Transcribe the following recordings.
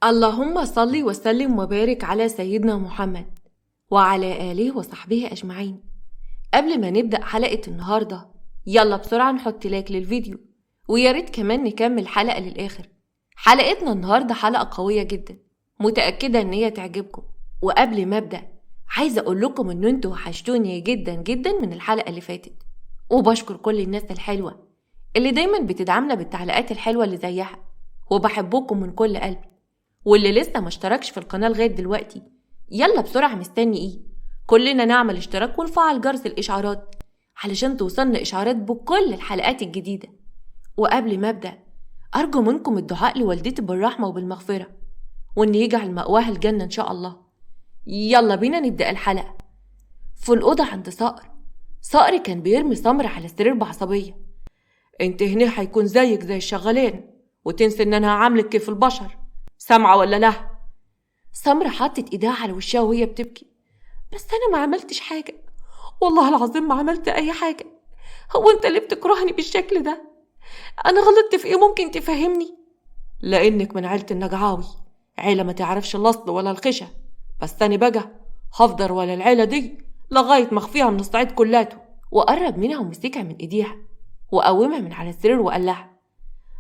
اللهم صل وسلم وبارك على سيدنا محمد وعلى آله وصحبه أجمعين. قبل ما نبدأ حلقة النهاردة يلا بسرعة نحط لايك للفيديو، وياريت كمان نكمل حلقة للآخر. حلقتنا النهاردة حلقة قوية جدا، متأكدة ان هي تعجبكم. وقبل ما أبدأ عايزة أقول لكم ان انتوا وحشتوني جدا جدا من الحلقة اللي فاتت، وبشكر كل الناس الحلوة اللي دايما بتدعمنا بالتعليقات الحلوة اللي زيها، وبحبكم من كل قلبي. واللي لسه ما اشتركش في القناة لغاية دلوقتي يلا بسرعة، مستني ايه؟ كلنا نعمل اشتراك ونفعل جرس الاشعارات علشان توصلنا اشعارات بكل الحلقات الجديدة. وقبل ما ابدأ ارجو منكم الدعاء لوالدتي بالرحمة وبالمغفرة، وان يجعل مأواها الجنة ان شاء الله. يلا بينا نبدأ الحلقة. في الأوضة عند صقر كان بيرمي سمر على السرير بعصبية. انت هنا هيكون زيك زي الشغالين، وتنسي ان انا هعاملك كيف البشر، سامعة ولا لا؟ سمرة حطت ايديها على وشها وهي بتبكي. بس انا ما عملتش حاجة، والله العظيم ما عملت اي حاجة. هو انت اللي بتكرهني بالشكل ده؟ انا غلطت في ايه؟ ممكن تفهمني؟ لانك من عيلة النجعاوي، عيلة ما تعرفش الاصل ولا الخشة. بس انا بقى هفضل ولا العيلة دي لغاية ما اخفيها من الصعيد كلاته. وقرب منها ومسكها من ايديها وقومها من على السرير وقال لها: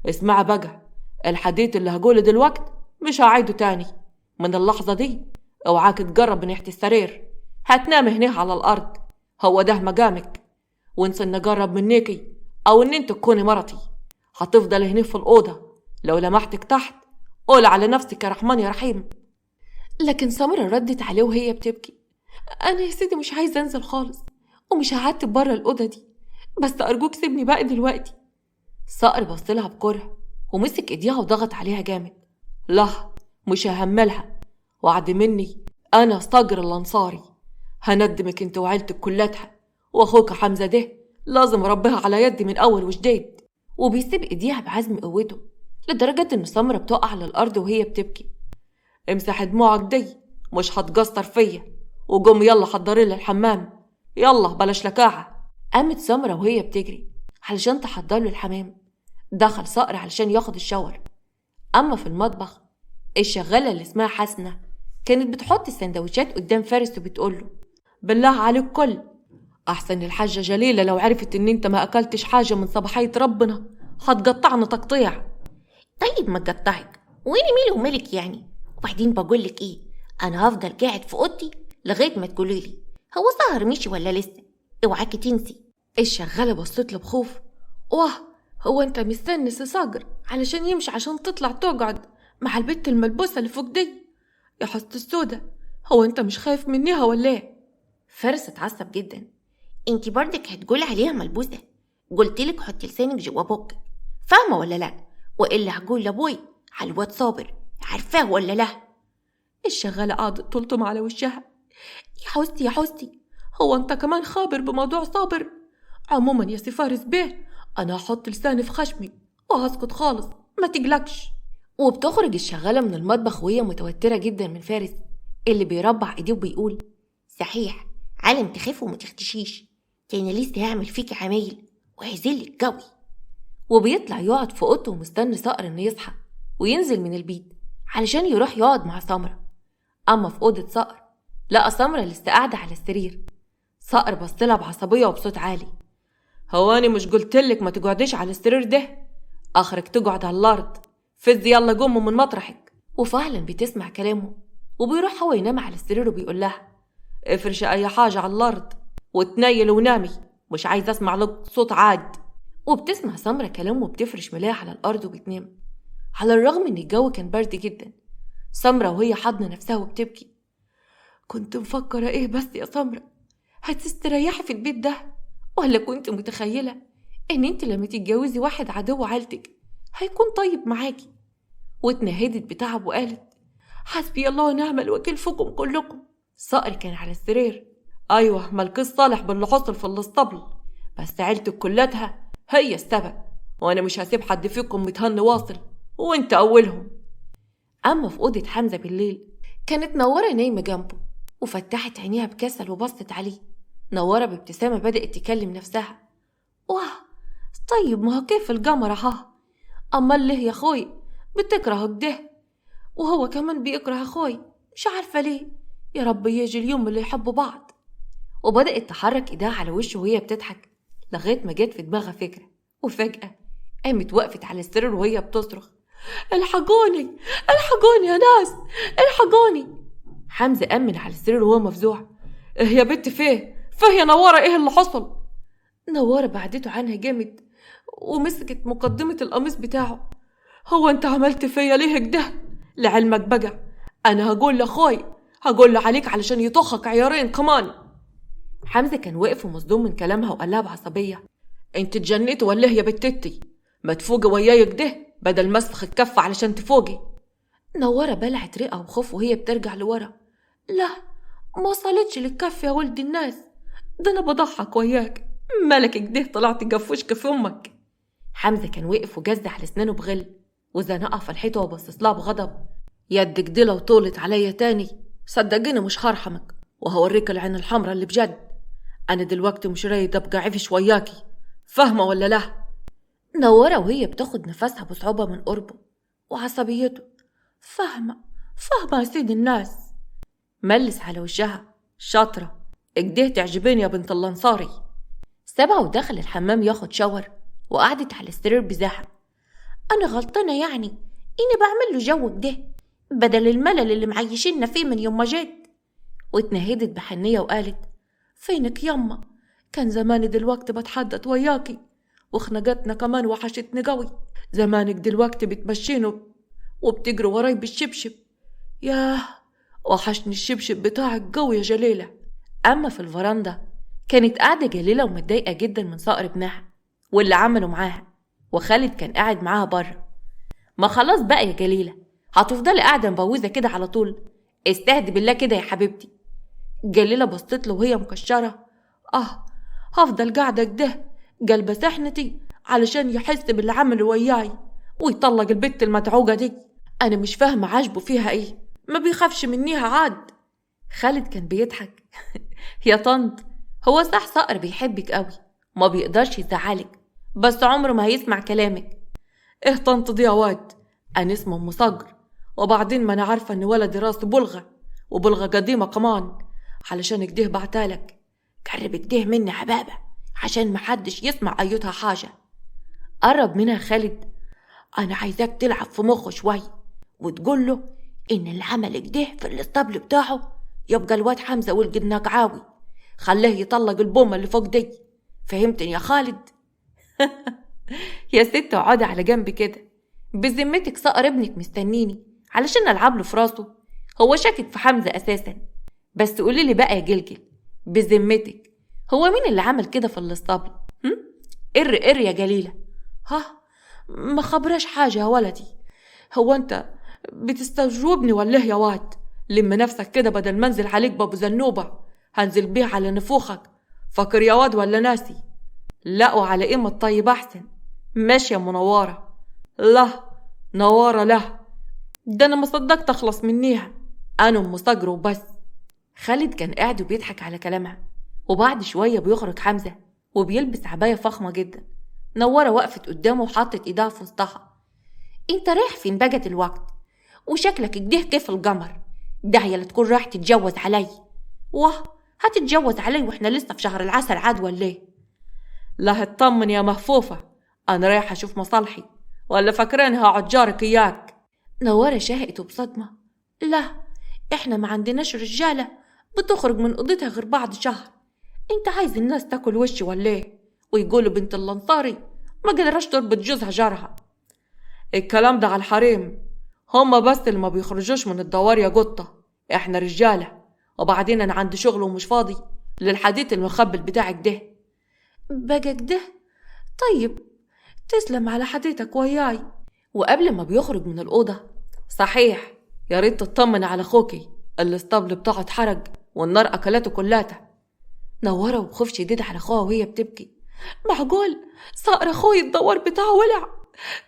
اسمعي بقى، الحديث اللي هقوله دلوقت مش هعيده تاني. من اللحظة دي اوعاك تجرب ناحية السرير، هتنام هنا على الأرض، هو ده مقامك. وانسى ان اجرب منيكي او ان انت تكوني مرتي. هتفضل هنا في الأوضة، لو لمحتك تحت قول على نفسك يا رحمن يا رحيم. لكن سمرة ردت عليه وهي بتبكي: انا يا سيدي مش عايزة انزل خالص، ومش هعتب بره الأوضة دي، بس ارجوك سيبني بقى دلوقتي. صقر بصلها بكره ومسك ايديها وضغط عليها جامد. لا، مش ههملها، وعد مني انا صقر الانصاري، هندمك انت وعيلتك كلتها، واخوك حمزه ده لازم اربيها على يدي من اول وجديد. وبيسيب ايديها بعزم قوته لدرجه ان سمره بتقع على الارض وهي بتبكي. امسح دموعك دي، مش هتقصر فيا، وقوم يلا حضري لي الحمام، يلا بلاش لكاعه. قامت سمره وهي بتجري علشان تحضر له الحمام. دخل صقر علشان ياخد الشاور. اما في المطبخ الشغاله اللي اسمها حسنه كانت بتحط السندوتشات قدام فارس وبتقوله: بالله عليك كل، احسن الحاجه جليله لو عرفت ان انت ما اكلتش حاجه من صباحيه ربنا هتقطعنا تقطيع. طيب ما تقطعك، وين ميلي وملك يعني؟ وبعدين بقولك ايه، انا هفضل قاعد في اوضتي لغايه ما تقوليلي هو سهر مشي ولا لسه، اوعاكي تنسي. الشغاله بصت له بخوف: واه، هو انت مستني صقر علشان يمشي عشان تطلع تقعد مع البت الملبوسه اللي فوق دي؟ يا حسن السودة، هو انت مش خايف منيها ولا ايه؟ فارس اتعصب جدا: انتي برضك هتقولي عليها ملبوسه؟ قلتلك حطي لسانك جوا بوقك، فاهمه ولا لا؟ والا هقول لابوي على الواد صابر، عارفاه ولا لا؟ الشغاله قعدت تلطم على وشها: يا حستي، هو انت كمان خابر بموضوع صابر؟ عموما يا سي فارس بيه، انا هحط لساني في خشمي وهسكت خالص، ما تقلقش. وبتخرج الشغاله من المطبخ وهي متوتره جدا من فارس اللي بيربع ايديه وبيقول: صحيح، عالم تخاف وما تختشيش، كان لسه هعمل فيك عمايل وهزلك قوي. وبيطلع يقعد في اوضته ومستني صقر انه يصحى وينزل من البيت علشان يروح يقعد مع سمرة. اما في اوضه صقر لقى سمرة لسه قاعده على السرير. صقر بصلها بعصبيه وبصوت عالي: هو انا مش قلتلك ما تقعديش على السرير ده؟ اخرك تقعد على الارض، فز يلا قوم من مطرحك. وفعلا بتسمع كلامه وبيروح هو ينام على السرير وبيقول لها: افرش اي حاجه على الارض وتنيل ونامي، مش عايزه اسمع لك صوت عاد. وبتسمع سمرة كلامه وبتفرش ملاها على الارض وبتنام. على الرغم ان الجو كان برد جدا، سمرة وهي حاضنه نفسها وبتبكي: كنت مفكره ايه بس يا سمرة؟ هتستريحي في البيت ده؟ ولا كنت متخيله ان انت لما تتجوزي واحد عدو عيلتك هيكون طيب معاكي؟ واتنهدت بتعب وقالت: حسبي الله ونعم الوكيل فيكم كلكم. صقر كان على السرير: ايوه، ملكش صالح باللي حصل في الاسطبل، بس عيلتك كلتها هي السبب، وانا مش هسيب حد فيكم متهن واصل، وانت اولهم. اما في اوضه حمزه بالليل كانت نوره نايمه جنبه وفتحت عينيها بكسل وبصت عليه. نوره بابتسامه بدات تكلم نفسها: واه، طيب ما هو كيف القمر ها؟ اما ليه يا اخوي بتكره كده؟ وهو كمان بيكره أخوي، مش عارفة ليه. يا رب يجي اليوم اللي يحبوا بعض. وبدأت تحرك إيدها على وشه وهي بتضحك لغاية ما جت في دماغها فكرة، وفجأة قامت وقفت على السرير وهي بتصرخ: الحقوني الحقوني يا ناس، الحقوني. حمزة أمن على السرير وهو مفزوع: إيه يا بنت فيه يا نوارة، إيه اللي حصل؟ نوارة بعدته عنها جامد ومسكت مقدمة القميص بتاعه. هو أنت عملت فيا ليه كده؟ لعلمك بقى أنا هقول لأخوي، هقول له عليك علشان يطخك عيارين كمان. حمزة كان واقف ومصدوم من كلامها وقال لها بعصبية: انت اتجنيت ولا ايه يا بتتي؟ ما تفوقي وياي كده بدل مسخ الكف علشان تفوقي. نورة بلعت رئة وخوف وهي بترجع لورا: لا ما وصلتش للكف يا ولد الناس، ده انا بضحك وياك، مالك كده طلعت جفوشك في امك. حمزة كان واقف وجز على اسنانه بغل وزنقها في الحيطة وبصص لها بغضب: يدك دي لو طولت عليا تاني صدقيني مش هرحمك وهوريك العين الحمراء اللي بجد. أنا دلوقتي مش رايد أبقى عفش وياكي، فاهمة ولا لا؟ نورة وهي بتاخد نفسها بصعوبة من قربه وعصبيته: فاهمة يا سيد الناس. ملس على وشها: شاطرة اجده تعجبيني يا بنت الانصاري. سابها ودخل الحمام ياخد شاور وقعدت على السرير بزاحة: أنا غلطانة يعني إني بعمل له جو كده بدل الملل اللي معيشيننا فيه من يوم ما جيت. واتنهدت بحنية وقالت: فينك يما، كان زماني دلوقتي بتحدث وياكي وخنقتنا كمان وحشتني قوي. زمانك دلوقتي بتمشينه وبتجري وراي بالشبشب. ياه وحشني الشبشب بتاعك قوي يا جليلة. أما في الفرندا كانت قاعدة جليلة ومتضايقة جدا من صقر ابنها واللي عمله معاها، وخالد كان قاعد معاها بره. ما خلاص بقى يا جليلة، هتفضلي قاعدة مبوزة كده على طول؟ استهدي بالله كده يا حبيبتي. جليلة بصت له وهي مكشرة: هفضل قاعدة كده قلبة سحنتي علشان يحس باللي عمله وياي ويطلق البت المدعوقة دي؟ أنا مش فاهمة عاجبه فيها إيه، ما بيخافش منيها عاد. خالد كان بيضحك: يا طنط هو صح صقر بيحبك قوي، ما بيقدرش يزعلك، بس عمره ما هيسمع كلامك. إيه طنط دي يا واد، أنا اسمه أم صقر، وبعدين ما أنا عارفة إن ولدي راسه بلغة وبلغة قديمة كمان، علشان كده بعتالك. قرب كده مني حبابة عشان محدش يسمع أيتها حاجة. قرب منها خالد: أنا عايزاك تلعب في مخه شوي وتقول له إن اللي عمل كده في الاسطبل بتاعه يبقى الواد حمزة ولد النقعاوي، خليه يطلق البومة اللي فوق دي، فهمتني يا خالد؟ يا ست اقعدي على جنب كده، بذمتك صقر ابنك مستنيني علشان ألعب له في راسه؟ هو شاكك في حمزة أساسا. بس قوليلي بقى يا جلجل، بذمتك هو مين اللي عمل كده في الاسطبل؟ قر يا جليلة. ما خبرش حاجة يا ولدي، هو انت بتستجوبني ولا يا واد؟ لم نفسك كده بدل ما انزل عليك بابو زنوبة هنزل بيه على نفوخك، فاكر يا واد ولا ناسي؟ لا وعلى ايه ما الطيب احسن. ماشي يا منورة. لا نوارة لا، ده انا ما صدقت اخلص منيها، انا ام صقر وبس. خالد كان قاعد وبيضحك على كلامها، وبعد شوية بيخرج حمزة وبيلبس عباية فخمة جدا. نورة وقفت قدامه وحطت ايدها في وسطها: انت رايح فين بقى دلوقت؟ وشكلك كده كيف القمر، داهية لا تكون رايح تتجوز علي. هتتجوز علي واحنا لسه في شهر العسل عاد ولا ايه؟ لا هتطمن يا مهفوفة، انا رايح اشوف مصالحي، ولا فاكرين هقعد جارك اياك؟ نورة شهقت بصدمة: لا احنا ما عندناش رجالة بتخرج من اوضتها غير بعد شهر، انت عايز الناس تاكل وشي ولا ايه؟ ويقولوا بنت الانصاري ما قدرش تربط جوزها جارها. الكلام ده على الحريم، هما بس اللي ما بيخرجوش من الدوار يا قطة، احنا رجالة، وبعدين انا عندي شغل ومش فاضي للحديث المخبل بتاعك ده. بقى كده؟ طيب تسلم على حديثك وياي. وقبل ما بيخرج من الأوضة: صحيح يا ريت تطمن على اخوكي، الاسطبل بتاعه اتحرق والنار اكلته كلاته. نورة وبخوف شديد على اخوها وهي بتبكي: معقول صقر اخوي الدوار بتاعه ولع؟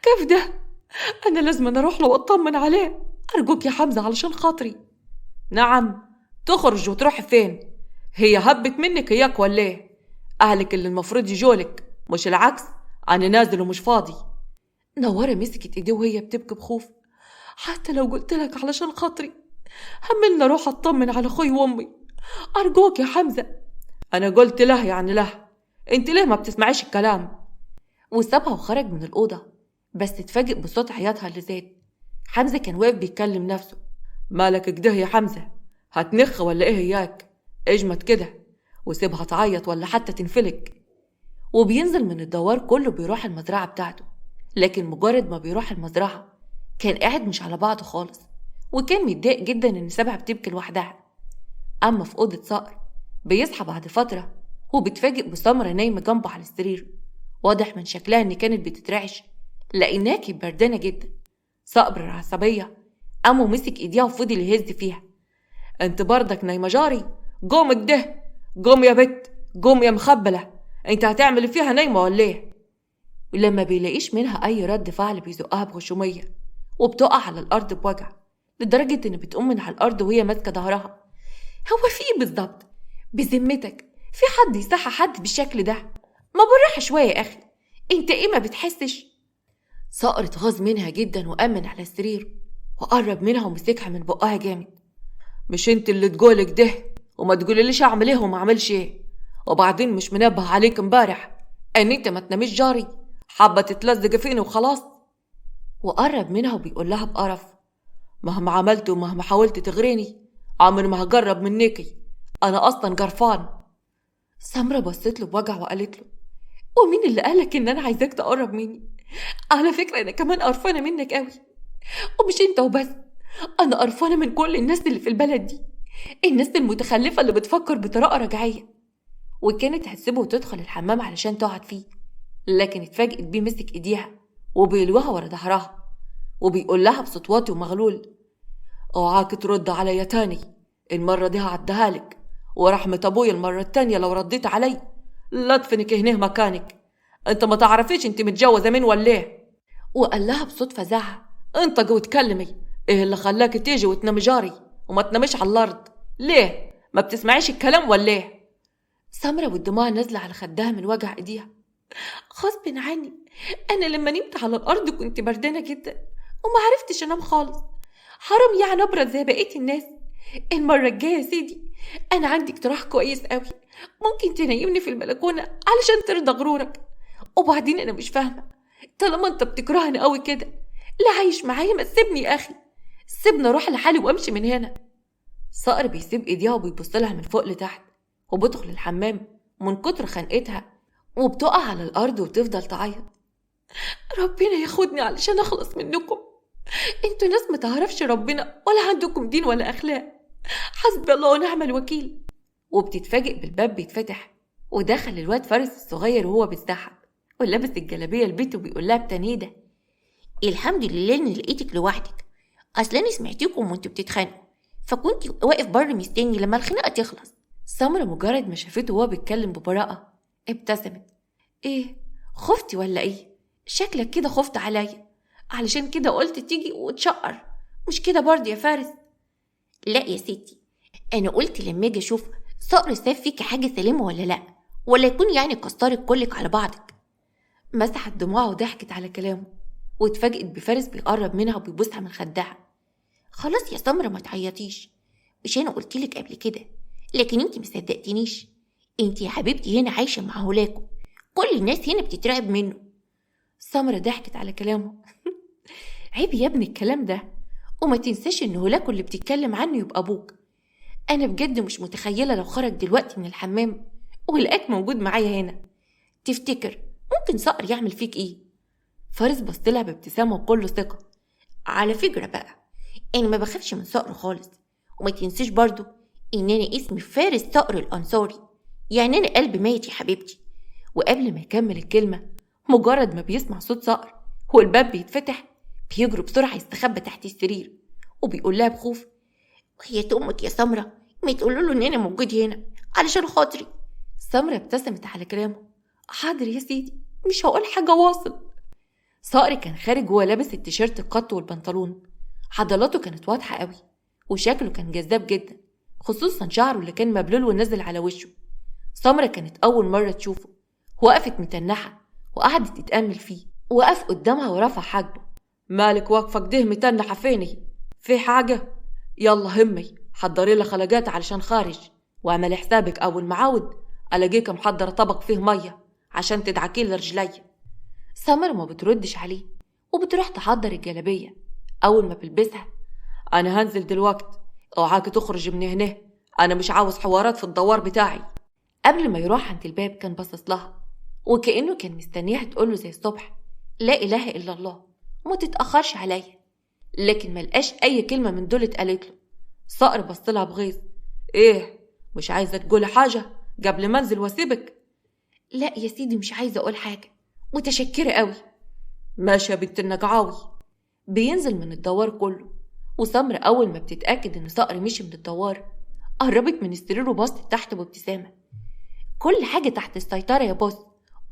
كيف ده؟ انا لازم اروح له واطمن عليه، ارجوك يا حمزة علشان خاطري. نعم، تخرج وتروح فين؟ هي هبت منك اياك ولا ايه؟ اهلك اللي المفروض يجولك مش العكس، انا نازل ومش فاضي. نورة مسكت ايديه وهي بتبكي بخوف: حتى لو قلتلك علشان خاطري هملنا روح اطمن على اخوي وامي، ارجوك يا حمزة. انا قلت له يعني له، انت ليه ما بتسمعيش الكلام؟ وسابها وخرج من الأوضة، بس اتفاجئ بصوت عياطها اللي زاد. حمزة كان واقف بيتكلم نفسه. مالك كده يا حمزة؟ هتنخ ولا ايه اياك؟ اجمد كده وسيبها تعيط ولا حتى تنفلك. وبينزل من الدوار كله بيروح المزرعة بتاعته، لكن مجرد ما بيروح المزرعة كان قاعد مش على بعضه خالص، وكان متضايق جدا ان سبع بتبكي لوحدها. اما في أوضة صقر بيصحى بعد فترة وبتفاجئ بسمرة نايمة جنبه على السرير، واضح من شكلها ان كانت بتترعش لانها كانت بردانة جدا. صقر العصبية قام ومسك ايديها وفضل يهز فيها. انت بردك نايمة جاري؟ قوم كده، قوم يا بت، قوم يا مخبلة، انت هتعمل فيها نايمة ولا ايه؟ ولما بيلاقيش منها اي رد فعل بيزقها بغشومية وبتقع على الارض بوجع، لدرجة ان بتقوم من على الارض وهي ماسكة ظهرها. هو في ايه بالظبط؟ بذمتك في حد يصحى حد بالشكل ده؟ ما بالراحة شوية يا اخي، انت ايه ما بتحسش؟ صقر اتغاظ منها جدا وأمن على السرير وقرب منها ومسكها من بقها جامد. مش انت اللي تقولك ده وما تقوليليش اعمل ايه وما اعملش ايه؟ وبعدين مش منبه عليك امبارح ان انت ما تناميش جاري؟ حابة تتلزق فيني وخلاص؟ وقرب منها وبيقول لها بقرف. مهما عملت ومهما حاولت تغريني عمري ما هجرب منيكي، انا اصلا جرفان. سمرة بصت له بوجع وقالت له ومين اللي قالك ان انا عايزاك تقرب مني؟ على فكرة انا كمان قرفانة منك قوي، ومش انت وبس، انا قرفانة من كل الناس اللي في البلد دي، الناس المتخلفة اللي بتفكر بطريقة رجعية. وكانت هتسيبه وتدخل الحمام علشان تقعد فيه، لكن اتفاجئت بيه مسك ايديها وبيلوها ورا ظهرها وبيقول لها بصوت واطي ومغلول. اوعاك ترد عليا تاني، المرة دي هعديها لك، ورحمة ابويا المرة التانية لو رديت علي لا ادفنك هنا مكانك، انت ما تعرفيش انت متجوزة مين ولا ايه؟ وقال لها بصوت فزاعة. انطقي واتكلمي، ايه اللي خلاك تيجي وتنامي جاري وما تناميش على الارض؟ ليه ما بتسمعيش الكلام ولا ايه؟ سمرة والدموع نازلة على خدها من وجع ايديها. غصب عني، انا لما نمت على الارض كنت بردانة جدا وما عرفتش انام خالص، حرام يعني ابرد زي بقية الناس. المرة الجاية يا سيدي انا عندي اقتراح كويس قوي، ممكن تنيمني في البلكونة علشان ترضى غرورك. وبعدين انا مش فاهمة، طالما انت بتكرهني قوي كده لا عايش معايا ما تسيبني يا اخي، سيبني اروح لحالي وامشي من هنا. صقر بيسيب ايديها وبيبص لها من فوق لتحت وبدخل الحمام من كتر خنقتها وبتقع على الارض وتفضل تعيط. ربنا ياخدني علشان اخلص منكم، انتوا ناس ما تعرفش ربنا ولا عندكم دين ولا اخلاق، حسبي الله ونعم الوكيل. وبتتفاجئ بالباب بيتفتح ودخل الواد فارس الصغير وهو بيتسحب ولابس الجلابيه البيت وبيقول لها بتنيده. الحمد لله اني لقيتك لوحدك، اصل انا سمعتكم وانتوا بتتخانقوا فكنت واقف بره مستني لما الخناقه تخلص. سمرة مجرد ما شافته وهو بيتكلم ببراءه ابتسمت. ايه خفتي ولا ايه؟ شكلك كده خفت عليا علشان كده قلت تيجي وتشقر، مش كده برضه يا فارس؟ لا يا ستي، انا قلت لما اجي اشوف صقر ساب فيكي حاجه سليمه ولا لا، ولا يكون يعني كسرك كلك على بعضك. مسحت دموعها وضحكت على كلامه واتفاجئت بفارس بيقرب منها وبيبوسها من خدها. خلاص يا سمرة ما تعيطيش، مش انا قلتلك قبل كده لكن انتي مصدقتنيش، انتي يا حبيبتي هنا عايشه مع هولاكو، كل الناس هنا بتترعب منه. سمرة ضحكت على كلامه. عيب يا ابني الكلام ده، وما تنساش ان هولاكو اللي بتتكلم عنه يبقى ابوك. انا بجد مش متخيله لو خرج دلوقتي من الحمام ولقاك موجود معايا هنا، تفتكر ممكن صقر يعمل فيك ايه؟ فارس بصلها بابتسامه وكله ثقه. على فكره بقى انا ما بخافش من صقر خالص، وما تنسيش برضو ان انا اسمي فارس صقر الانصاري، يعني انا قلب ميت يا حبيبتي. وقبل ما يكمل الكلمه مجرد ما بيسمع صوت صقر والباب بيتفتح بيجري بسرعه يستخبى تحت السرير وبيقول لها بخوف. وهي امك يا سمرة ما تقولوا له ان انا موجود هنا علشان خاطري. سمرة ابتسمت على كلامه. حاضر يا سيدي، مش هقول حاجه، واصل. صقر كان خارج وهو لابس التيشيرت القط والبنطلون، عضلاته كانت واضحه قوي وشكله كان جذاب جدا، خصوصا شعره اللي كان مبلول ونزل على وشه. سمرة كانت اول مره تشوفه، وقفت متنحه وقعدت تتامل فيه. وقف قدامها ورفع حاجبه. مالك واقفة كده متنحة فيني؟ في حاجة؟ يلا همي حضري لي خلقات علشان خارج، واعملي حسابك أول ما عاود ألاقيك محضرة طبق فيه مية عشان تدعكي لي رجلي. سمر ما بتردش عليه وبتروح تحضر الجلابية. أول ما بلبسها: أنا هنزل دلوقت، اوعاك تخرج من هنا، أنا مش عاوز حوارات في الدوار بتاعي. قبل ما يروح عند الباب كان باصص لها وكأنه كان مستنيها تقوله زي الصبح: لا إله إلا الله وما تتأخرش عليا، لكن ملقاش أي كلمة من دول اتقالت له. صقر بصلها بغيظ: إيه مش عايزة تقولي حاجة قبل ما انزل واسيبك؟ لا يا سيدي مش عايزة أقول حاجة، متشكرة قوي. ماشي يا بنت النجعاوي. بينزل من الدوار كله، وسمر أول ما بتتأكد إن صقر مشي من الدوار قربت من السرير وبصت تحت بابتسامة: كل حاجة تحت السيطرة يا بوس،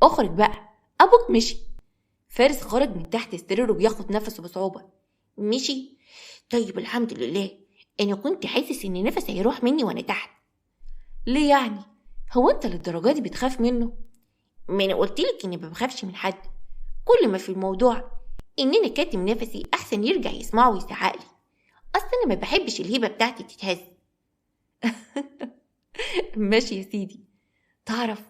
اخرج بقى، أبوك مشي. فارس خرج من تحت السرير وبياخد نفسه بصعوبة. مشي؟ طيب الحمد لله، أنا كنت حاسس إن نفسي هيروح مني وأنا تحت. ليه يعني؟ هو أنت للدرجة دي بتخاف منه؟ ما أنا قلتلك إني ما بخافش من حد، كل ما في الموضوع إننا كاتم نفسي أحسن يرجع يسمعه ويزعقلي، أصل أنا ما بحبش الهيبة بتاعتي تتهز. ماشي يا سيدي. تعرف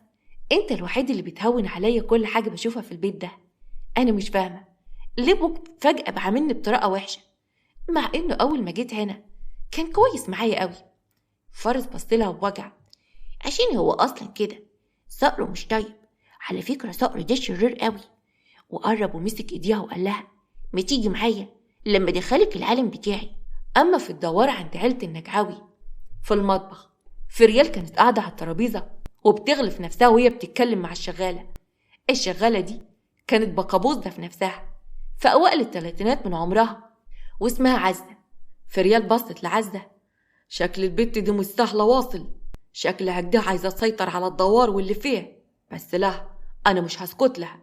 أنت الوحيد اللي بتهون عليا كل حاجة بشوفها في البيت ده. أنا مش فاهمة ليه أبوك فجأة بعاملني بطريقة وحشة، مع إنه أول ما جيت هنا كان كويس معايا قوي. فارس بصلها بوجع: عشان هو أصلا كده، صقر مش طيب على فكرة، صقر ده شرير قوي. وقرب ومسك إيديها وقال لها: ما تيجي معايا لما دخلك العالم بتاعي. أما في الدوار عند عيلة النجعاوي في المطبخ، فريال كانت قاعدة على الترابيزة وبتغلف نفسها وهي بتتكلم مع الشغالة دي كانت بقابوزة في نفسها في أوائل الثلاثينات من عمرها واسمها عزة. فريال بصت لعزة: شكل البت دي مش سهلة واصل، شكلها كده عايزة تسيطر على الدوار واللي فيه، بس لا أنا مش هسكت لها.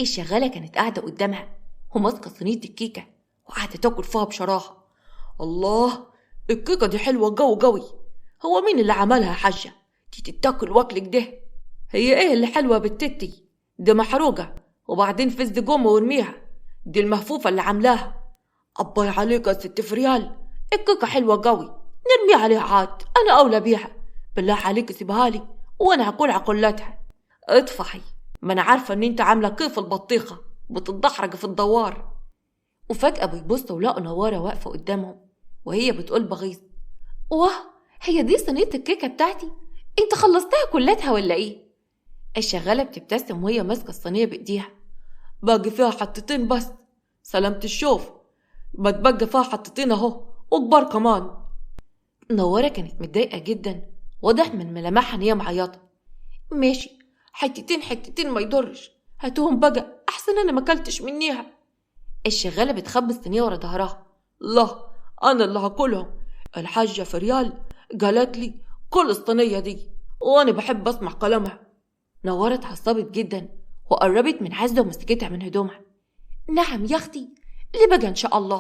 الشغالة كانت قاعدة قدامها وماسكة صينية الكيكة وقاعدة تاكل فيها بشراهة. الله، الكيكة دي حلوة قوي، هو مين اللي عملها يا حاجة؟ دي تتاكل واكلك ده؟ هي ايه اللي حلوة بالتتي دي؟ محروقة وبعدين فز قوم وارميها، دي المهفوفة اللي عاملاها. أباي عليك يا ست فريال، الكيكة حلوة قوي، نرميها عليها عاد، أنا أولى بيها، بالله عليك سيبها لي وأنا هاكل عقلتها. اطفحي، ما أنا عارفة إن أنت عاملة كيف البطيخة بتتدحرج في الدوار. وفجأة بيبصوا ولقوا نوارة واقفة قدامهم وهي بتقول بغيظ: واه، هي دي صينية الكيكة بتاعتي؟ انت خلصتها كلتها ولا ايه؟ الشغالة بتبتسم وهي ماسكة الصينية بايديها: باقي فيها حتتين بس، سلامة الشوف، بتبقى فيها حتتين اهو وكبار كمان. نوارة كانت متضايقة جدا، واضح من ملامحها ان هي معيطة. ماشي، حتتين ما يضرش، هاتوهم بقى احسن انا ماكلتش منيها. الشغالة بتخبي الصينية ورا ظهرها: لا انا اللي هاكلهم، الحاجة فريال قالت لي كل الصينية دي وانا بحب اسمع كلامها. نوارة اتعصبت جدا وقربت من عزة ومسكتها من هدومها: نعم يا اختي، ليه بقى ان شاء الله؟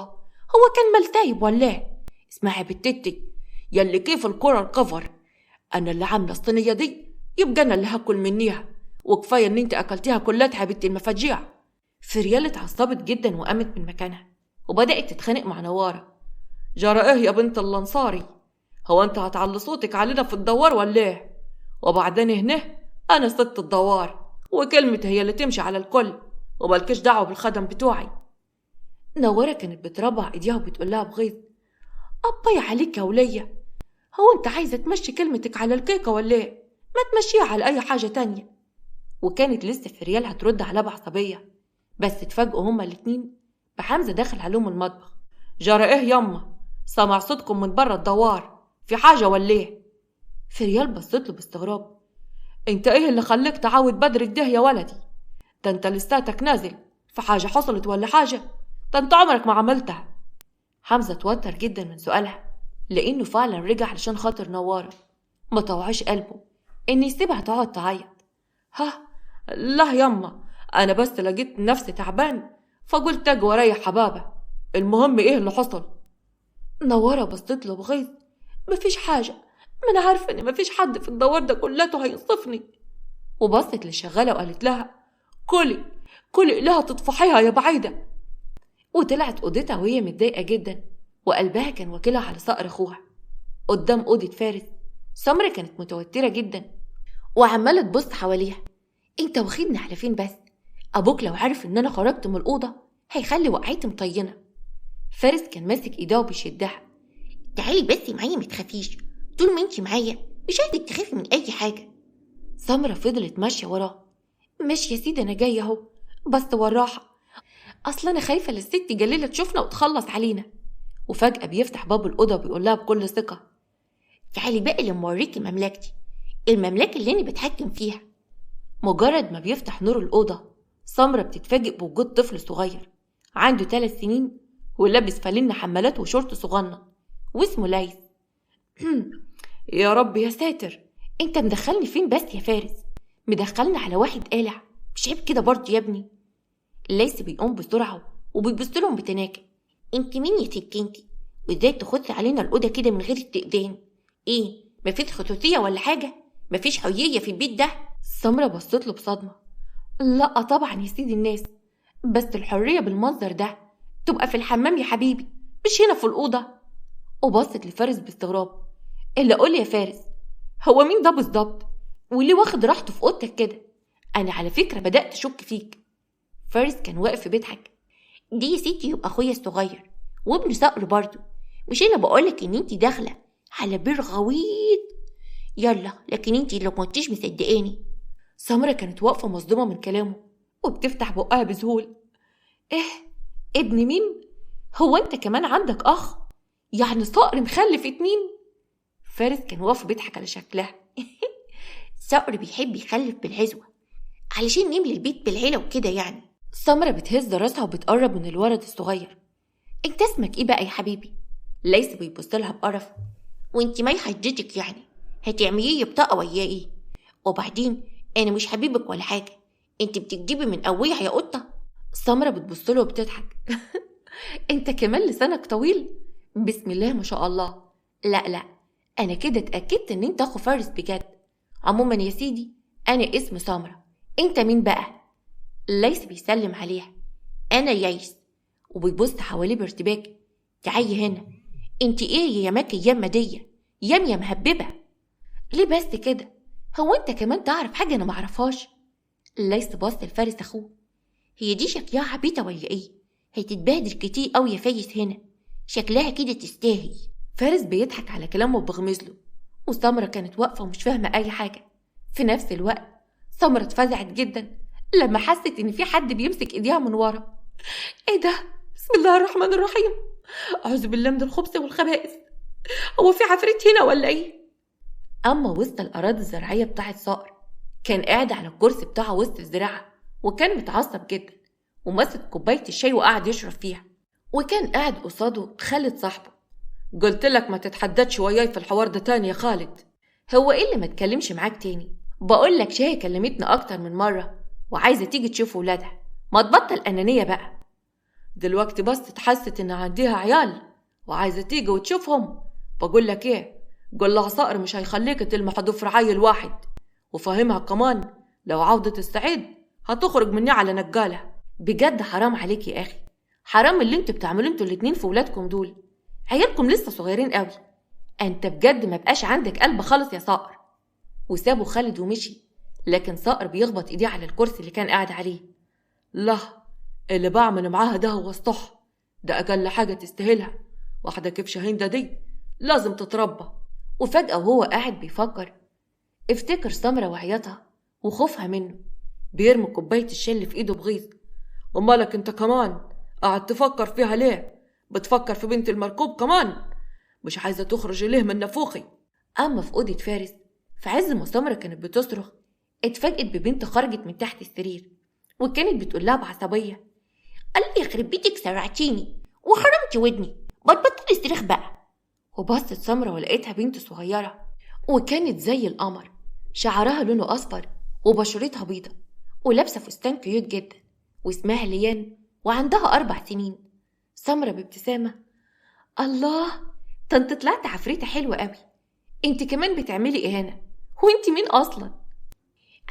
هو كان ملتايب ولا؟ اسمعي بتتي يلي كيف الكرة الكفر، انا اللي عاملة الصينية دي يبقى انا اللي هاكل منيها، وكفاية ان انت اكلتيها كلتها بنت المفاجيع. فريال اتعصبت جدا وقامت من مكانها وبدأت تتخانق مع نوارة: جرى ايه يا بنت الانصاري؟ هو انت هتعلي صوتك علينا في الدوار ولا ايه؟ وبعدين هنا انا ست الدوار وكلمتي هي اللي تمشي على الكل، ومالكش دعوه بالخدم بتوعي. نوارة كانت بتربع ايديها وبتقول لها بغيظ: اباي عليك يا وليه، هو انت عايزه تمشي كلمتك على الكيكه ولا ايه؟ ما تمشيها على اي حاجه تانية. وكانت لسه فريال هترد عليها بعصبيه، بس اتفاجئوا هما الاتنين بحمزه داخل عليهم المطبخ: جرى ايه يما؟ سمع صوتكم من بره الدوار، في حاجه ولا ايه؟ فريال بصت له باستغراب: انت ايه اللي خليك تعاود بدر كده يا ولدي؟ ده انت لساتك نازل، في حاجه حصلت ولا حاجه؟ ده انت عمرك ما عملتها. حمزه توتر جدا من سؤالها لانه فعلا رجع علشان خاطر نوارة، ما طوعش قلبه ان يسيبها تقعد تعيط. لا يما، انا بس لقيت نفسي تعبان فقلت اجي واريح حبابه، المهم ايه اللي حصل؟ نوارة بصت له بغيظ: مفيش حاجه، ما انا عارفه ان مفيش حد في الدوار ده كلته هينصفني. وبصت للشغاله وقالت لها: كلي لها تطفحيها يا بعيده. وطلعت أوضتها وهي متضايقة جدا، وقلبها كان واكلها على صقر أخوها. قدام أوضة فارس سمرة كانت متوترة جدا وعمالة تبص حواليها. انت واخدني على فين بس؟ أبوك لو عارف إن أنا خرجت من الأوضة هيخلي وقعتي مطينة. فارس كان ماسك إيدها وبيشدها. تعالي بس معايا متخافيش، طول ما انت معايا مش عايزك تخافي من أي حاجة. سمرة فضلت ماشية وراه. ماشي يا سيدي أنا جاية أهو، بس والراحة، أصل أنا خايفة للست جليلة تشوفنا وتخلص علينا. وفجأة بيفتح باب الأوضة وبيقول لها بكل ثقة. تعالي بقى لما أوريكي مملكتي، المملكة اللي أنا بتحكم فيها. مجرد ما بيفتح نور الأوضة سمرة بتتفاجئ بوجود طفل صغير عنده 3 سنين ولابس فانلة حمالات وشورت صغنن واسمه ليث. يا رب يا ساتر، انت مدخلني فين بس يا فارس؟ مدخلني على واحد قالع، مش عيب كده برضه يا ابني؟ ليث بيقوم بسرعة وبيبص لهم بتناكة. انت مين يا ست انتي؟ وازاي تخشي علينا الأوضة كده من غير استئذان؟ ايه مفيش خصوصية ولا حاجة؟ مفيش حيية في البيت ده؟ سمرة بصت له بصدمة. لا طبعا يا سيدي الناس، بس الحرية بالمنظر ده تبقى في الحمام يا حبيبي، مش هنا في الأوضة. وبصت لفارس باستغراب. إلا قول يا فارس، هو مين ده بالظبط؟ وليه واخد راحته في أوضتك كده؟ أنا على فكرة بدأت أشك فيك. فارس كان واقف بيضحك. دي يا ستي يبقى أخويا الصغير وابن صقر برضه. مش أنا بقولك إن انتي داخلة على بير غويط؟ يلا لكن انتي لو كنتيش مصدقاني. سمرة كانت واقفة مصدومة من كلامه وبتفتح بقها بذهول. إيه؟ ابن مين؟ هو أنت كمان عندك أخ؟ يعني صقر مخلف 2؟ فارس كان واقف بيضحك على شكلها. صقر بيحب يخلف بالعزوة علشان نملي البيت بالعيلة وكده يعني. سمرة بتهز راسها وبتقرب من الولد الصغير. انت اسمك ايه بقى يا حبيبي؟ ليث بيبص لها بقرف. وانت ما يحججك يعني؟ هتعمليه بطاقة وياه ايه؟ وبعدين انا مش حبيبك ولا حاجة، انت بتكدبي من قويها يا قطة. سمرة بتبص له وبتضحك. انت كمان لسانك طويل، بسم الله ما شاء الله. لا انا كده اتأكدت ان انت اخو فارس بجد. عموما يا سيدي انا اسمي سمرة، انت مين بقى؟ ليث بيسلم عليها. انا يايس. وبيبص حواليه بارتباك. تعالي هنا، انت ايه يا ماكي يا مدية يا مهببة؟ ليه بس كده؟ هو انت كمان تعرف حاجة انا معرفهاش؟ ليث بص لفارس اخوه. هي دي شكلها عبيطة ولا ايه؟ هتتبهدل كتير قوي يا فايس هنا، شكلها كده تستاهل. فارس بيضحك على كلامه وبغمزله، وسمرة كانت واقفة ومش فاهمة اي حاجة. في نفس الوقت سمرة اتفزعت جدا لما حست ان في حد بيمسك ايديها من ورا. ايه ده؟ بسم الله الرحمن الرحيم، اعوذ بالله من الخبث والخبائث، هو في عفريت هنا ولا ايه؟ اما وسط الاراضي الزراعيه بتاعت صقر كان قاعد على الكرسي بتاعه وسط الزراعه، وكان متعصب جدا وماسك كوبايه الشاي وقعد يشرب فيها. وكان قاعد قصاده خالد صاحبه. قلت لك ما تتحددش وياي في الحوار ده تاني يا خالد. هو ايه اللي ما اتكلمش معاك تاني؟ بقول لك شاهي كلمتنا اكتر من مره وعايزه تيجي تشوف ولادها، ما تبطل انانيه بقى. دلوقتي بس اتحست ان عندها عيال وعايزه تيجي وتشوفهم. بقول لك ايه، قول لها صقر مش هيخليك تلمح ضفر عيل واحد، وفهمها كمان لو عودة السعيد هتخرج مني على نقالة. بجد حرام عليك يا اخي، حرام اللي انتوا بتعملوا انتوا الاتنين في ولادكم دول، عيالكم لسه صغيرين قوي. انت بجد ما بقاش عندك قلب خالص يا صقر. وسابه خالد ومشي، لكن صقر بيخبط ايديه على الكرسي اللي كان قاعد عليه. لا، اللي بعمل معاها ده هو الصح، ده اقل حاجة تستاهلها، واحدة كيف شاهندة دي لازم تتربى. وفجأة وهو قاعد بيفكر افتكر سمرة وعياتها وخوفها منه، بيرمي كوباية الشاي اللي في ايده بغيظ. ومالك انت كمان قاعد تفكر فيها ليه؟ بتفكر في بنت المركوب كمان؟ مش عايزة تخرج ليه من نافوخي؟ اما في اوضة فارس في عز ما سمرة كانت بتصرخ اتفاجئت ببنت خرجت من تحت السرير وكانت بتقول لها بعصبية. قال لي يخرب بيتك سرعتيني وحرمتي ودني، بطلي صريخ بقى. وبصت سمرة ولقيتها بنت صغيرة وكانت زي القمر، شعرها لونه أصفر وبشرتها بيضة ولابسة فستان كيوت جدا، واسمها ليان وعندها 4 سنين. سمرة بابتسامة. الله، ده انت طلعت عفريتة حلوة قوي، انت كمان بتعملي ايه هنا؟ وانت مين أصلا؟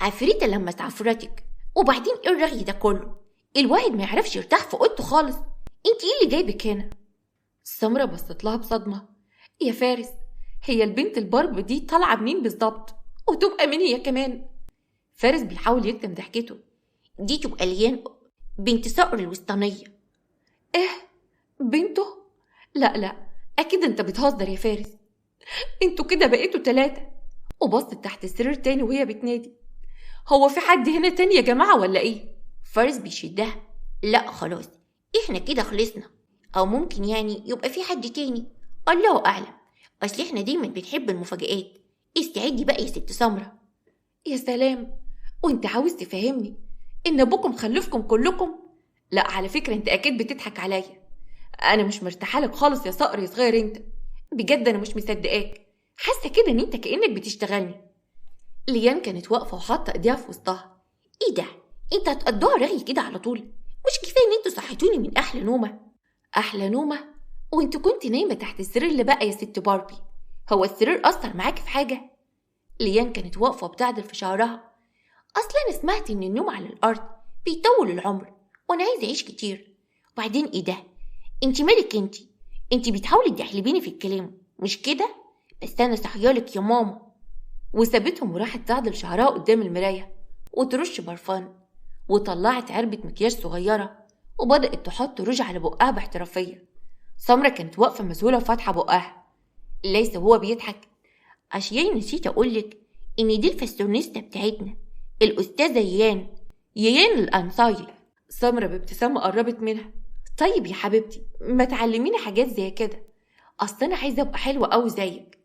عفريتة لما تعفرتك، وبعدين ايه الرغي ده كله؟ الواحد ما يعرفش يرتاح في اوضته خالص. انت ايه اللي جايبك هنا؟ سمرة بصت لها بصدمة. يا فارس، هي البنت البرب دي طالعة منين بالظبط؟ وتبقى مين هي كمان؟ فارس بيحاول يكتم ضحكته. دي تبقى ليان، بنت صقر الوسطانية. ايه؟ بنته؟ لا، اكيد انت بتهزر يا فارس. انتوا كده بقيتوا 3. وبصت تحت السرير تاني وهي بتنادي. هو في حد هنا تاني يا جماعة ولا ايه؟ فارس بيشدها. لا خلاص، احنا كده خلصنا. او ممكن يعني يبقى في حد تاني، الله اعلم. اصل احنا دايما بنحب المفاجآت. استعدي بقى يا ست سمرة. يا سلام، وانت عاوز تفهمني ان ابوكم خلفكم كلكم؟ لا على فكرة انت اكيد بتضحك عليا. انا مش مرتاحه لك خالص يا صقر يا صغير انت. بجد انا مش مصدقاك، حاسه كده ان انت كانك بتشتغلني. ليان كانت واقفه وحاطه ايديها في وسطها. ايه ده؟ انت هتقضوها رغي كده على طول؟ مش كفايه ان انتوا صحيتوني من احلى نومه؟ احلى نومه؟ وانت كنت نايمه تحت السرير اللي بقى يا ست باربي. هو السرير اثر معاكي في حاجه؟ ليان كانت واقفه وبتعدل في شعرها. اصل انا سمعت ان النوم على الارض بيطول العمر، وانا عايزه اعيش كتير. وبعدين ايه ده؟ انت مالك انت بتحاولي تحلبيني في الكلام مش كده؟ بس انا صحيالك يا ماما. وسابتهم وراحت تعدل شعرها قدام المرايه وترش برفان، وطلعت علبه مكياج صغيره وبدات تحط روج على بقها باحترافيه. سمرة كانت واقفه مذهوله وفاتحه بقها. ليس هو بيضحك. عشان نسيت اقولك ان دي الفاشونيستا بتاعتنا، الاستاذه ييان الانصاري. سمرة بابتسامه قربت منها. طيب يا حبيبتي، ما تعلميني حاجات زي كده، اصل انا عايزه ابقى حلوه قوي زيك.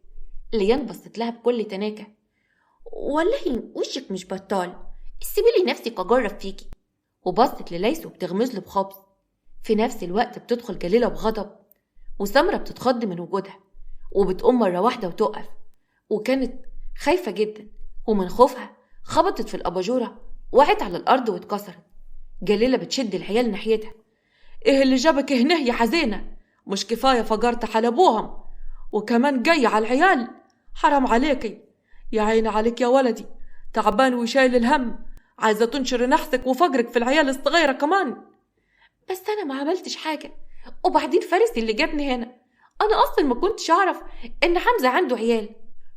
ليان بصت لها بكل تناكه. والله وشك مش بطال، سيبيلي نفسك اجرب فيكي. وبصت لليس وبتغمز له بخبز. في نفس الوقت بتدخل جليله بغضب، وسمرة بتتخض من وجودها وبتقوم مره واحده وتقف. وكانت خايفه جدا، ومن خوفها خبطت في الاباجوره، وقعت على الارض واتكسرت. جليله بتشد العيال ناحيتها. ايه اللي جابك هنا يا حزينه؟ مش كفايه فجرت حلبوهم وكمان جاي على العيال؟ حرام عليكي، يا عيني عليك يا ولدي، تعبان وشايل الهم، عايزه تنشر نحسك وفقرك في العيال الصغيره كمان. بس انا ما عملتش حاجه، وبعدين فارس اللي جابني هنا، انا اصلا ما كنتش اعرف ان حمزه عنده عيال.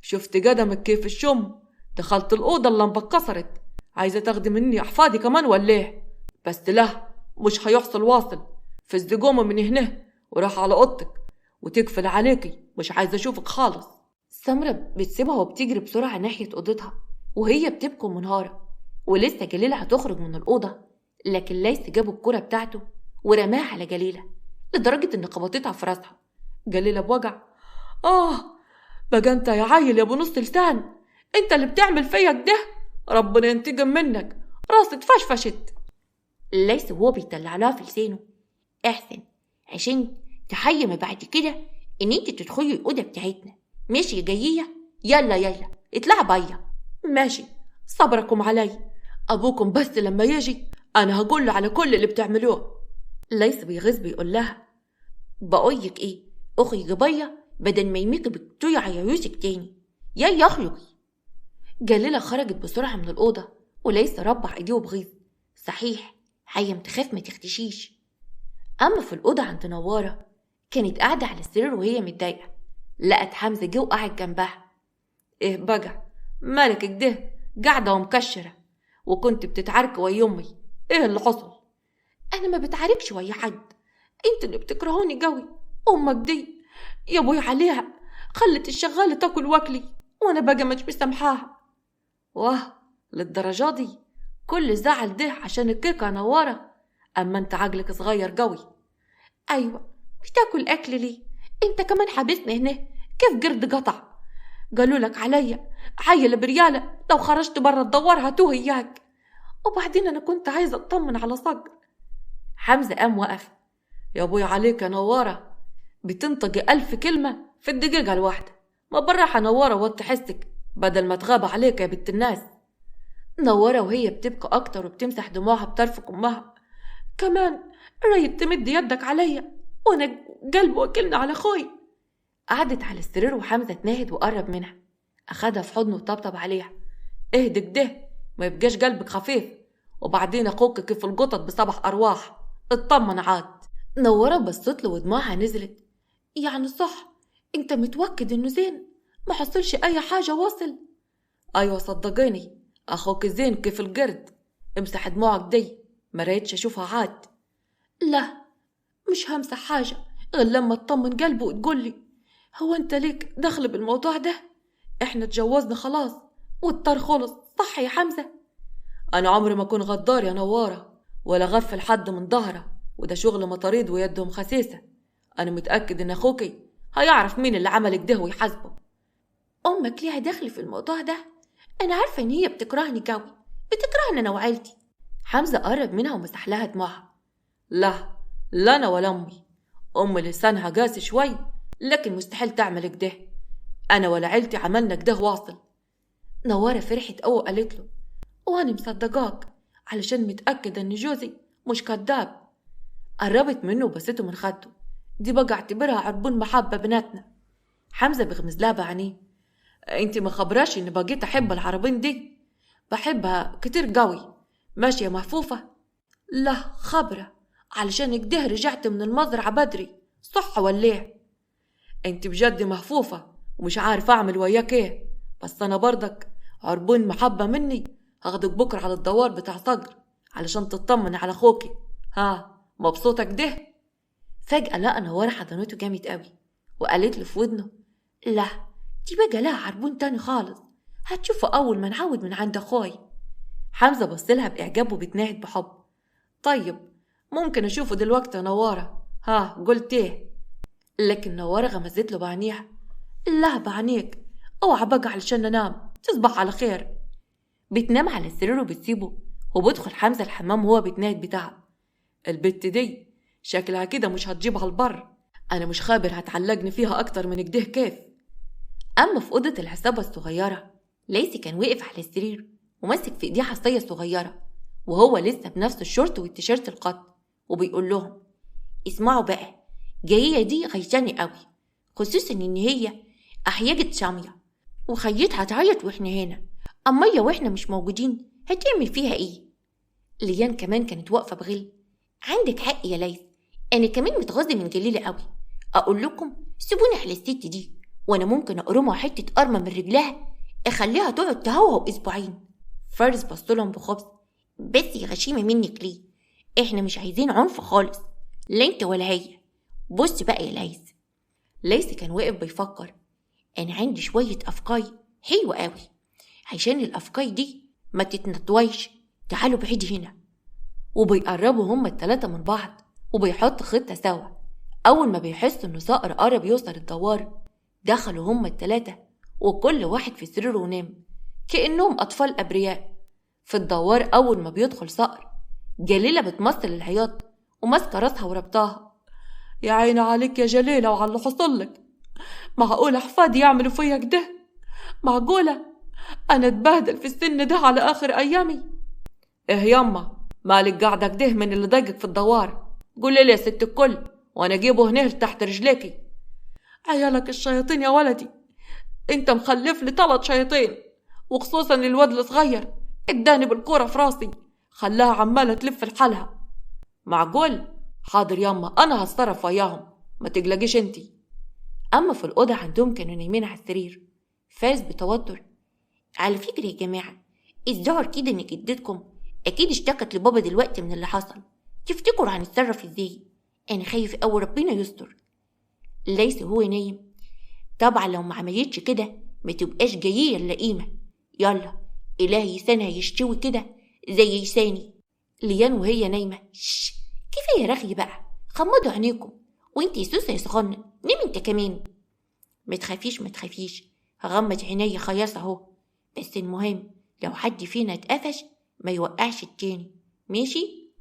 شفت قدمك كيف الشم، دخلت الاوضه اللمبه اتكسرت، عايزه تاخدي مني احفادي كمان ولا ايه؟ بس لا، مش هيحصل. واصل في الزقومه من هنا وراح على اوضتك وتقفل عليكي، مش عايزه اشوفك خالص. سمرة بتسيبها وبتجري بسرعه ناحيه اوضتها وهي بتبكي ومنهاره. ولسه جليله هتخرج من الاوضه، لكن ليس جاب الكره بتاعته ورماها على جليله لدرجه ان خبطتها في راسها. جليله بوجع. بقى انت يا عيل يا ابو نص لسان، انت اللي بتعمل فيا كده؟ ربنا ينتقم منك، راسي اتفشفشت. ليس هو بيطلع لها في لسانه. احسن، عشان تحيمي بعد كده ان انت تدخلي الاوضه بتاعتنا. ماشي يا جايه؟ يلا اطلع بيا. ماشي، صبركم علي، ابوكم بس لما يجي انا هقول له على كل اللي بتعملوه. ليس بيغز بيقول لها. بقولك ايه، اخرجي بيا بدل ما يميكي بتطيع يا يوسف تاني. يا اخرجي. جليلة خرجت بسرعة من الأوضة، وليس ربع ايديه بغيظ. صحيح حيم تخاف ما تختشيش. أما في الأوضة عند نوارة، كانت قاعدة على السرير وهي متضايقة. لقت حمزة جه وقعد جنبها. ايه بقى مالك كده قاعدة ومكشرة، وكنت بتتعارك ويا أمي، ايه اللي حصل؟ أنا ما بتعاركش ويا حد، انت اللي بتكرهوني قوي. أمك دي يا ابوي عليها خلت الشغالة تاكل واكلي، وانا بقى مش مسامحاها. واه، للدرجة دي؟ كل زعل ده عشان الكيكة نوارة؟ اما انت عقلك صغير قوي. ايوه، بتاكل اكل ليه؟ انت كمان حابسني هنا، كيف قرد قطع؟ قالوا لك عليا عيل بريالة لو خرجت برا الدوار هتوه اياك، وبعدين انا كنت عايزة اطمن على صقر. حمزة قام وقف. يا ابوي عليك يا نوارة، بتنطقي 1000 كلمة في الدقيقة الواحدة، ما براحة نوارة وتحسك بدل ما تغاب عليك يا بنت الناس. نوارة وهي بتبكي أكتر وبتمسح دموعها بطرف أمها. كمان رايد تمد يدك عليا وانا قلب وكلنا على اخوي. قعدت على السرير وحمزة اتنهد وقرب منها، اخدها في حضنه وطبطب عليها. اهدك ده، ما يبقاش قلبك خفيف، وبعدين اخوك كيف القطط بصبح ارواح، اطمن عاد. نورة بصت له ودموعها نزلت. يعني صح، انت متوكد انه زين؟ ما حصلش اي حاجة واصل؟ ايوه صدقيني، اخوك زين كيف القرد. امسح دموعك دي، ما ريتش اشوفها عاد. لا، مش همسح حاجة غير لما تطمن قلبه وتقولي. هو انت ليك دخل بالموضوع ده؟ احنا اتجوزنا خلاص والطار خلص، صح يا حمزة؟ انا عمري ما اكون غدار يا نوارة، ولا غفل حد من ظهره، وده شغل مطاريد ويدهم خسيسة. انا متأكد ان اخوكي هيعرف مين اللي عمل كده ويحاسبه. امك ليها دخل في الموضوع ده؟ انا عارفة ان هي بتكرهني قوي، بتكرهني انا وعيلتي. حمزة قرب منها ومسح لها دموعها. لا، لا انا ولا امي. ام لسانها قاسي شوي، لكن مستحيل تعمل كده. انا ولا عيلتي عملنا كده واصل. نوارة فرحت قوي وقالت له: وانا مصدقاك، علشان متأكدة ان جوزي مش كذاب. قربت منه وبسته من خده. دي بقى اعتبرها عربون محبة بناتنا. حمزة بغمز لها بعينيه. انت ما خبراش اني بقيت احب العربين دي؟ بحبها كتير قوي. ماشية محفوفة؟ لا خبرة، علشان كده رجعت من المزرعة بدري، صح ولا ايه؟ انت بجد محفوفة ومش عارف اعمل وياك ايه. بس انا برضك عربون محبة مني، هاخدك بكرة على الدوار بتاع صقر علشان تطمن على اخوكي. ها، مبسوطة كده؟ فجأة لقى نوار حضنته جامد قوي وقالت له في ودنه: لا، دي بقى لها عربون تاني خالص، هتشوفه أول ما نعود من عند أخوي. حمزة بصلها بإعجاب وبتناهد بحب. طيب، ممكن أشوفه دلوقتي يا نوارة؟ ها، قلت إيه؟ لكن نوارة غمزت له بعينيها. لا بعينيك، اوعى بقى علشان أنام، تصبح على خير. بتنام على السرير وبتسيبه، وبدخل حمزة الحمام وهو بتناهد بتعب. البت دي شكلها كده مش هتجيبها البر، أنا مش خابر هتعلقني فيها أكتر من كده كيف. أما في أوضة العصابة الصغيرة، ليسي كان واقف على السرير وماسك في إيديه حصية صغيرة، وهو لسه بنفس الشورت والتيشيرت القط، وبيقول لهم: اسمعوا بقى، جاية دي غيشاني قوي، خصوصا إن هي أحيجت شامية، وخيتها تعيط وإحنا هنا. أمية وإحنا مش موجودين هتعمل فيها إيه؟ ليان كمان كانت واقفة بغل. عندك حق يا ليس، أنا كمان متغاظة من جليلة قوي. أقول لكم سيبوني على الست دي، وأنا ممكن أقرمها حتة قرمة من رجلها أخليها تقعد تهوهو أسبوعين. فارس بصلهم بخبز. بس يا غشيمة منك ليه؟ إحنا مش عايزين عنف خالص، لا أنت ولا هي. بص بقى يا ليس. ليس كان واقف بيفكر. أنا عندي شوية أفكاي حلوة قوي، عشان الأفكاي دي ما تتنطويش. تعالوا بعيد هنا. وبيقربوا هما التلاتة من بعض وبيحطوا خطة سوا. أول ما بيحسوا إنه صقر قرب يوصل الدوار، دخلوا هما التلاتة وكل واحد في سريره ونام كأنهم أطفال أبرياء. في الدوار أول ما بيدخل صقر، جليلة بتمثل العياط وماسكة راسها وربطاها. يا عيني عليك يا جليلة وعلى اللي حصلك. معقولة أحفادي يعملوا فيا كده؟ معقولة أنا اتبهدل في السن ده على آخر أيامي؟ إيه يما، مالك قاعدة كده من اللي ضايقك في الدوار؟ قولي لي يا ست الكل وانا اجيبه هنا تحت رجليكي. عيالك الشياطين يا ولدي، انت مخلف لي 3 شياطين، وخصوصا الواد الصغير اداني بالكورة في راسي، خلاها عمالة تلف لحالها. معقول؟ حاضر ياما، انا هتصرف وياهم، ما تقلقيش انتي. اما في الاوضه عندهم كانوا نايمين على السرير. فارس بتوتر: على فكره يا جماعه، الظاهر كده ان جدتكم اكيد اشتكت لبابا دلوقتي من اللي حصل. تفتكروا هنتصرف ازاي؟ انا خايف اوي، ربنا يستر. ليس هو نايم. طبعا لو ما عملتش كده ما تبقاش جايه اللئيمه. يلا، الهي لسانها يشتوي كده زي لساني. ليان وهي نايمه: شش، كفايه رغي بقى، غمضوا عينيكم. وانت يا سوسه يا صغنن، نام انت كمان. ما تخافيش، هغمض عيني خلاص اهو. بس المهم لو حد فينا اتقفش ما يوقعش التاني، ماشي؟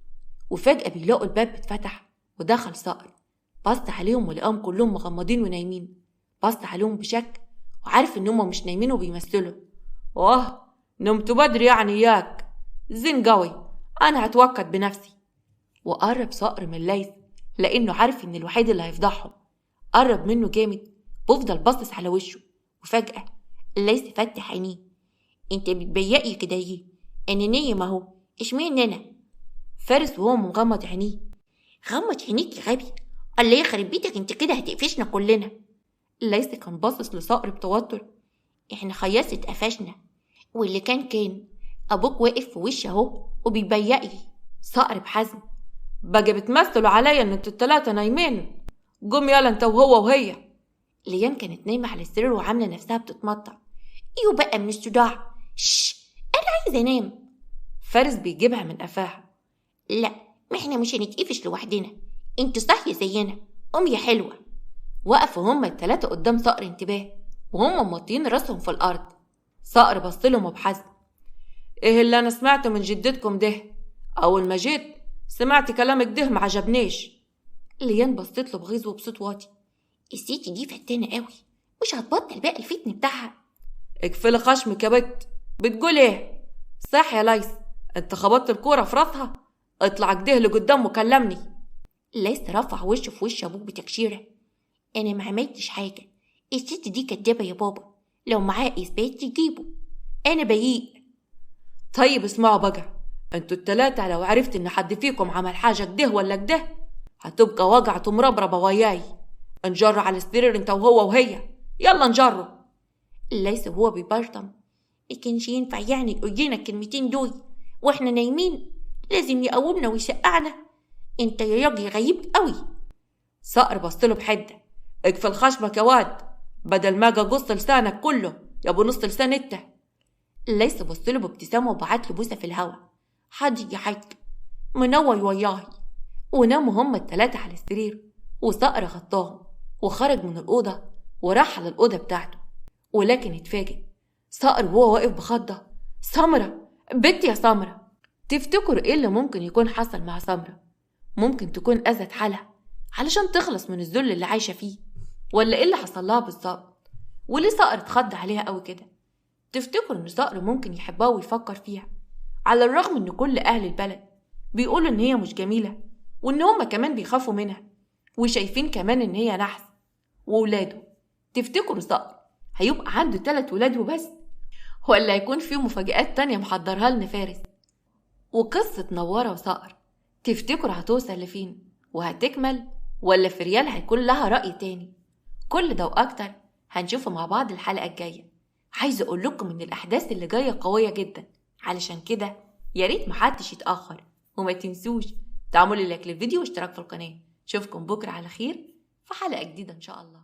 وفجأة بيلاقوا الباب اتفتح ودخل صقر. بص عليهم ولقاهم كلهم مغمضين ونايمين. بص عليهم بشك وعارف ان هم مش نايمين وبيمثلوا. واه، نمتوا بدري يعني ياك؟ زين قوي، انا هتوكد بنفسي. وقرب صقر من ليث لانه عارف ان الوحيد اللي هيفضحهم. قرب منه جامد بفضل باصص على وشه. وفجأة ليث فتح عينيه: انت بتبيقي كده ايه؟ انا نايم اهو، اشمعنى انا؟ فارس وهو مغمض عينيه: غمض عينيك يا غبي، الله يخرب بيتك، انت كده هتقفشنا كلنا. ليس كان باصص لصقر بتوتر. احنا خياس اتقفشنا، واللي كان ابوك واقف في وشي اهو وبيبيقلي. صقر بحزم. بقى بتمثلوا عليا ان انتوا التلاتة نايمين. قوم يلا انت وهو وهي. ليان كانت نايمة على السرير وعاملة نفسها بتتمطع. ايوه بقى من الصداع. انا عايزة انام. فارس بيجيبها من قفاها. لا، ما احنا مش هنتقفش لوحدنا، انتوا صاحية زينا، قوم يا حلوة. وقفوا هما التلاتة قدام صقر انتباه وهم موطيين راسهم في الارض. صقر بصلهم بحزم. ايه اللي انا سمعته من جدتكم ده؟ اول ما جيت سمعت كلامك ده ما عجبنيش. ليان بصت له بغيظ وبصوت واطي. الست دي فتانة قوي، مش هتبطل بقى الفتن بتاعها. اقفلي خشمك يا بت، بتقول ايه؟ صح يا ليس، انت خبطت الكورة في راسها؟ اطلع كده لقدام وكلمني. ليس رفع وشه في وش ابوه بتكشيرة. انا ما عملتش حاجة، الست دي كدابة يا بابا، لو معاه اثبات تجيبه، انا بريء. طيب اسمعوا بقى، انتوا التلاتة لو عرفت ان حد فيكم عمل حاجة كده ولا كده هتبقى وجعة مربربة وياي. انجر على السرير انت وهو وهي، يلا نجروا. ليس هو بيبرطم. ما كانش ينفع يعني يقولنا الكلمتين دول واحنا نايمين؟ لازم يقومنا ويشقعنا. انت يا راجل غريب قوي. صقر بصله بحده. اقفل خشمك يا واد، بدل ما اجي اقص لسانك كله يا ابو نص لسان انت. ليس بصله بابتسامه وبعت له بوسه في الهوا. حاضر يا حاج، منور وياي. وناموا هما التلاتة على السرير وصقر غطاهم وخرج من الأوضة وراح على الأوضة بتاعته. ولكن اتفاجئ صقر وهو واقف بخضة. سمرة، بنت يا سمرة. تفتكروا ايه اللي ممكن يكون حصل مع سمرة؟ ممكن تكون أذت حالها علشان تخلص من الذل اللي عايشة فيه، ولا ايه اللي حصل لها بالظبط؟ وليه صقر اتخض عليها قوي كده؟ تفتكروا ان صقر ممكن يحبها ويفكر فيها على الرغم ان كل أهل البلد بيقولوا ان هي مش جميلة، وان هما كمان بيخافوا منها وشايفين كمان ان هي نحس؟ وولاده، تفتكروا صقر هيبقى عنده 3 ولاد وبس، ولا هيكون فيه مفاجآت تانية محضرها لنا فارس؟ وقصة نوارة وصقر تفتكروا هتوصل لفين وهتكمل، ولا في ريال هيكون لها رأي تاني؟ كل ده وأكتر هنشوفه مع بعض الحلقة الجاية. عايزة أقول لكم إن الأحداث اللي جاية قوية جدا، علشان كده ياريت محدش يتأخر، وما تنسوش تعملوا لايك للفيديو واشتراك في القناة. اشوفكم بكرة على خير في حلقة جديدة إن شاء الله.